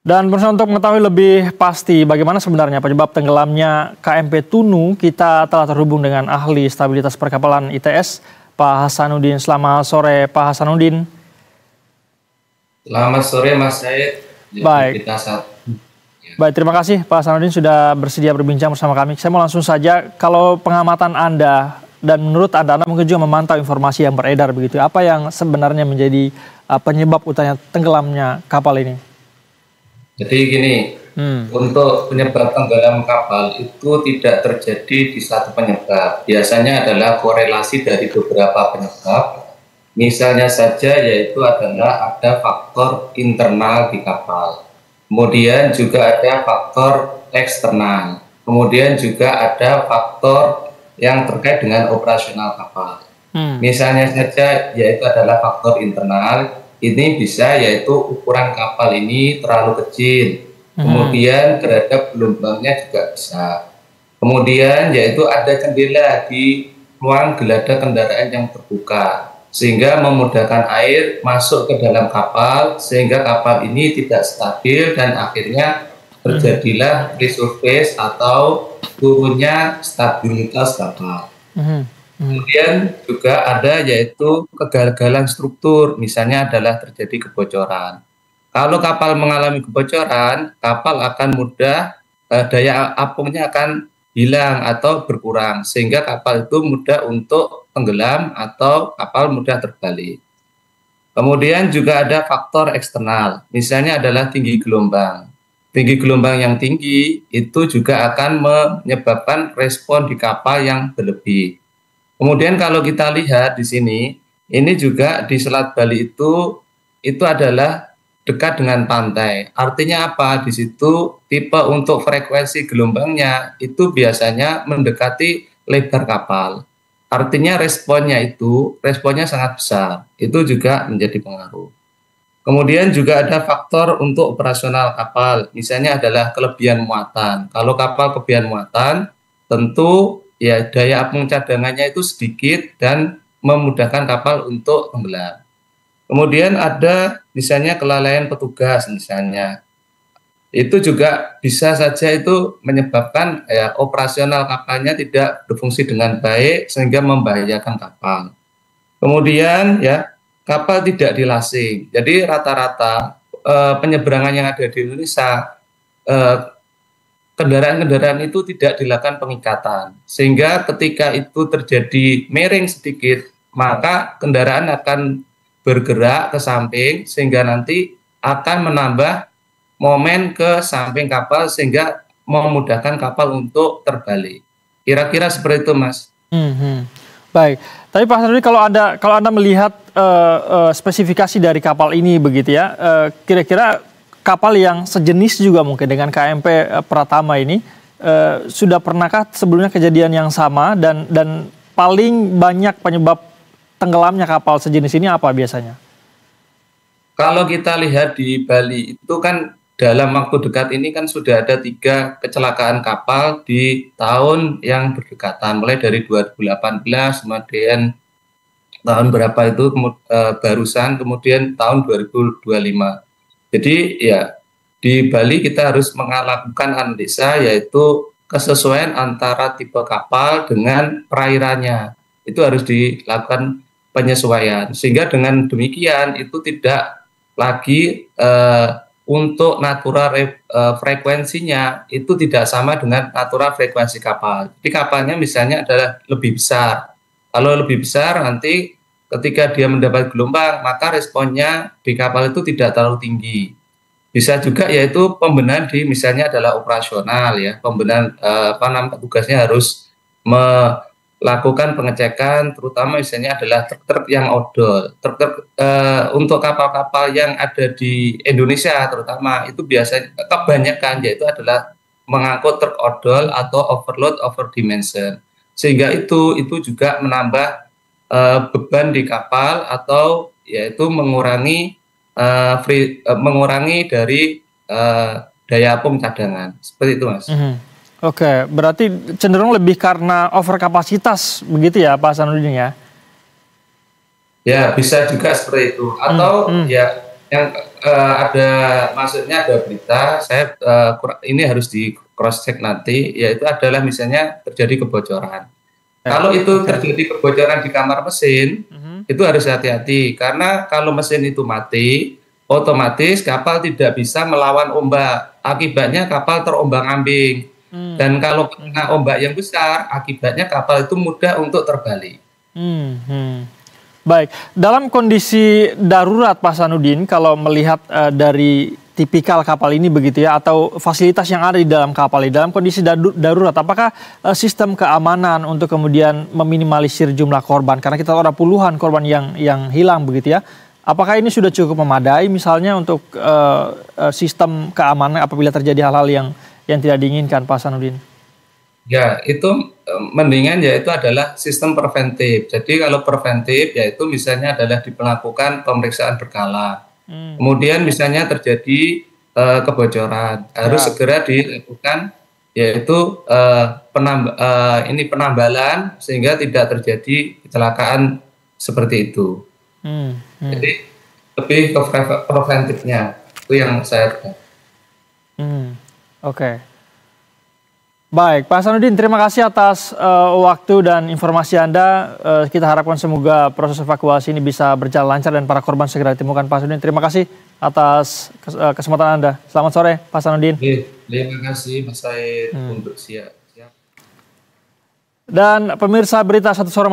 Dan berusaha untuk mengetahui lebih pasti bagaimana sebenarnya penyebab tenggelamnya KMP Tunu, kita telah terhubung dengan ahli stabilitas perkapalan ITS, Pak Hasanuddin. Selamat sore, Pak Hasanuddin. Selamat sore, Mas Said. Baik. Baik, terima kasih Pak Hasanuddin sudah bersedia berbincang bersama kami. Saya mau langsung saja, kalau pengamatan Anda dan menurut Anda mungkin juga memantau informasi yang beredar begitu, apa yang sebenarnya menjadi penyebab utama tenggelamnya kapal ini? Jadi gini, untuk penyebab tenggelam kapal itu tidak terjadi di satu penyebab. Biasanya adalah korelasi dari beberapa penyebab. Misalnya saja yaitu adalah ada faktor internal di kapal. Kemudian juga ada faktor eksternal. Kemudian juga ada faktor yang terkait dengan operasional kapal. Misalnya saja yaitu adalah faktor internal. Ini bisa yaitu ukuran kapal ini terlalu kecil. Kemudian terhadap gelombangnya juga bisa. Kemudian yaitu ada jendela di ruang geladak kendaraan yang terbuka, sehingga memudahkan air masuk ke dalam kapal, sehingga kapal ini tidak stabil dan akhirnya terjadilah resurface atau turunnya stabilitas kapal. Kemudian juga ada yaitu kegagalan struktur, misalnya adalah terjadi kebocoran. Kalau kapal mengalami kebocoran, kapal akan mudah daya apungnya akan hilang atau berkurang, sehingga kapal itu mudah untuk tenggelam atau kapal mudah terbalik. Kemudian juga ada faktor eksternal, misalnya adalah tinggi gelombang. Tinggi gelombang yang tinggi itu juga akan menyebabkan respon di kapal yang berlebih. Kemudian kalau kita lihat di sini, ini juga di Selat Bali itu adalah dekat dengan pantai. Artinya apa? Di situ tipe untuk frekuensi gelombangnya itu biasanya mendekati lebar kapal. Artinya responnya sangat besar. Itu juga menjadi pengaruh. Kemudian juga ada faktor untuk operasional kapal. Misalnya adalah kelebihan muatan. Kalau kapal kelebihan muatan, tentu ya daya apung cadangannya itu sedikit dan memudahkan kapal untuk tenggelam. Kemudian ada misalnya kelalaian petugas misalnya. Itu juga bisa saja itu menyebabkan operasional kapalnya tidak berfungsi dengan baik sehingga membahayakan kapal. Kemudian ya kapal tidak dilasing. Jadi rata-rata penyeberangan yang ada di Indonesia kendaraan-kendaraan itu tidak dilakukan pengikatan, sehingga ketika itu terjadi miring sedikit, maka kendaraan akan bergerak ke samping, sehingga nanti akan menambah momen ke samping kapal, sehingga memudahkan kapal untuk terbalik. Kira-kira seperti itu, Mas. Baik, tapi Pak Hasanuddin, kalau Anda melihat spesifikasi dari kapal ini begitu ya, kira-kira kapal yang sejenis juga mungkin dengan KMP Pratama ini sudah pernahkah sebelumnya kejadian yang sama dan paling banyak penyebab tenggelamnya kapal sejenis ini apa biasanya? Kalau kita lihat di Bali itu kan dalam waktu dekat ini kan sudah ada 3 kecelakaan kapal di tahun yang berdekatan, mulai dari 2018, kemudian tahun berapa itu barusan, kemudian tahun 2025. Jadi ya di Bali kita harus melakukan analisa yaitu kesesuaian antara tipe kapal dengan perairannya. Itu harus dilakukan penyesuaian. Sehingga dengan demikian itu tidak lagi untuk natural frekuensinya itu tidak sama dengan natural frekuensi kapal. Jadi kapalnya misalnya adalah lebih besar. Kalau lebih besar nanti ketika dia mendapat gelombang, maka responnya di kapal itu tidak terlalu tinggi. Bisa juga yaitu pembenahan di misalnya adalah operasional ya, pembenahan tugasnya harus melakukan pengecekan, terutama misalnya adalah truk-truk yang odol. Truk-truk untuk kapal-kapal yang ada di Indonesia terutama itu biasanya kebanyakan yaitu adalah mengangkut truk odol atau overload over dimension. Sehingga itu juga menambah beban di kapal atau yaitu mengurangi dari daya apung cadangan. Seperti itu, Mas. Oke, berarti cenderung lebih karena overkapasitas begitu ya Pak Hasanuddin ya? Ya, bisa juga seperti itu. Atau ya yang ada maksudnya ada berita, saya ini harus di cross check nanti, yaitu adalah misalnya terjadi kebocoran. Kalau itu terjadi kebocoran di kamar mesin, itu harus hati-hati karena kalau mesin itu mati, otomatis kapal tidak bisa melawan ombak. Akibatnya kapal terombang-ambing. Dan kalau kena ombak yang besar, akibatnya kapal itu mudah untuk terbalik. Baik, dalam kondisi darurat Pak Sanudin, kalau melihat dari tipikal kapal ini begitu ya, atau fasilitas yang ada di dalam kapal ini, dalam kondisi darurat, apakah sistem keamanan untuk kemudian meminimalisir jumlah korban? Karena kita tahu ada puluhan korban yang hilang begitu ya. Apakah ini sudah cukup memadai misalnya untuk sistem keamanan apabila terjadi hal-hal yang tidak diinginkan Pak Sanudin? Ya, itu mendingan yaitu adalah sistem preventif. Jadi kalau preventif yaitu misalnya adalah dilakukan pemeriksaan berkala. Kemudian misalnya terjadi kebocoran, harus segera dilakukan yaitu penambalan sehingga tidak terjadi kecelakaan seperti itu. Jadi lebih ke preventifnya, itu yang saya lihat. Oke. Baik, Pak Sanudin, terima kasih atas waktu dan informasi Anda. Kita harapkan semoga proses evakuasi ini bisa berjalan lancar dan para korban segera ditemukan. Pak Sanudin, terima kasih atas kesempatan Anda. Selamat sore, Pak Sanudin. Terima kasih, Mas Said, untuk siap. Dan pemirsa berita Satu Suara